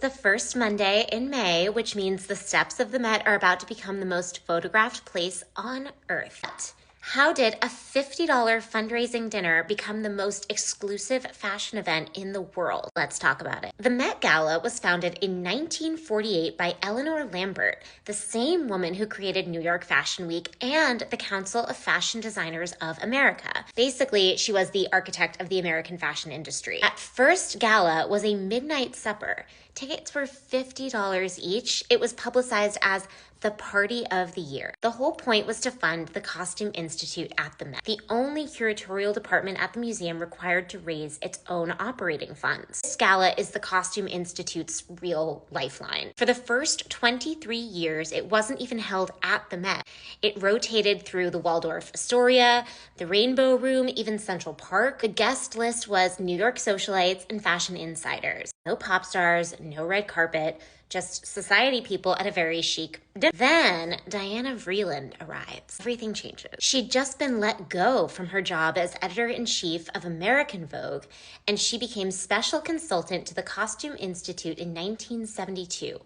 The first Monday in May, which means the steps of the Met are about to become the most photographed place on Earth. How did a $50 fundraising dinner become the most exclusive fashion event in the world? Let's talk about it. The Met Gala was founded in 1948 by Eleanor Lambert, the same woman who created New York Fashion Week and the Council of Fashion Designers of America. Basically, she was the architect of the American fashion industry. At first, gala was a midnight supper. Tickets were $50 each. It was publicized as the party of the year. The whole point was to fund the Costume Institute at the Met, the only curatorial department at the museum required to raise its own operating funds. This gala is the Costume Institute's real lifeline. For the first 23 years, it wasn't even held at the Met. It rotated through the Waldorf Astoria, the Rainbow Room, even Central Park. The guest list was New York socialites and fashion insiders. No pop stars, no red carpet, just society people at a very chic dinner. Then Diana Vreeland arrives. Everything changes. She'd just been let go from her job as editor-in-chief of American Vogue, and she became special consultant to the Costume Institute in 1972,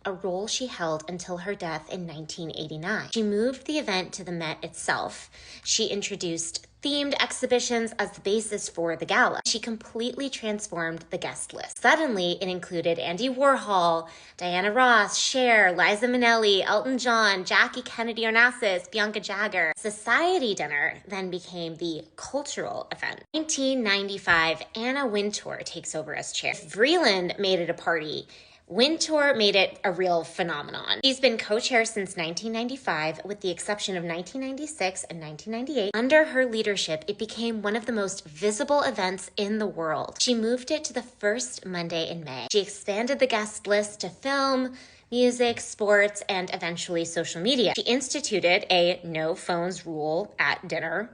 a role she held until her death in 1989. She moved the event to the Met itself. She introduced themed exhibitions as the basis for the gala. She completely transformed the guest list. Suddenly, it included Andy Warhol, Diana Ross, Cher, Liza Minnelli, Elton John, Jackie Kennedy Onassis, Bianca Jagger. Society dinner then became the cultural event. 1995, Anna Wintour takes over as chair. Vreeland made it a party. Wintour made it a real phenomenon. She's been co-chair since 1995, with the exception of 1996 and 1998. Under her leadership, it became one of the most visible events in the world. She moved it to the first Monday in May. She expanded the guest list to film, music, sports, and eventually social media. She instituted a no phones rule at dinner.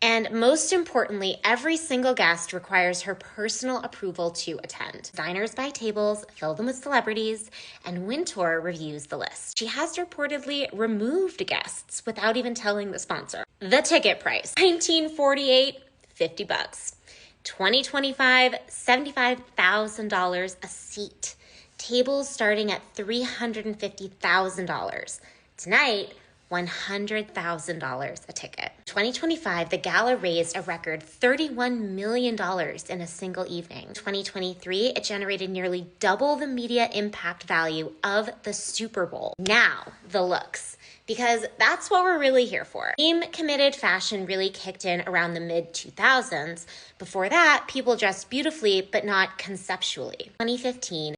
And most importantly, every single guest requires her personal approval to attend. Designers buy tables, fill them with celebrities, and Wintour reviews the list. She has reportedly removed guests without even telling the sponsor. The ticket price, $1948, $50. 2025, $75,000 a seat. Tables starting at $350,000. Tonight, $100,000 a ticket. 2025, the gala raised a record $31 million in a single evening. 2023, it generated nearly double the media impact value of the Super Bowl. Now, the looks, because that's what we're really here for. Theme-committed fashion really kicked in around the mid-2000s. Before that, people dressed beautifully, but not conceptually. 2015,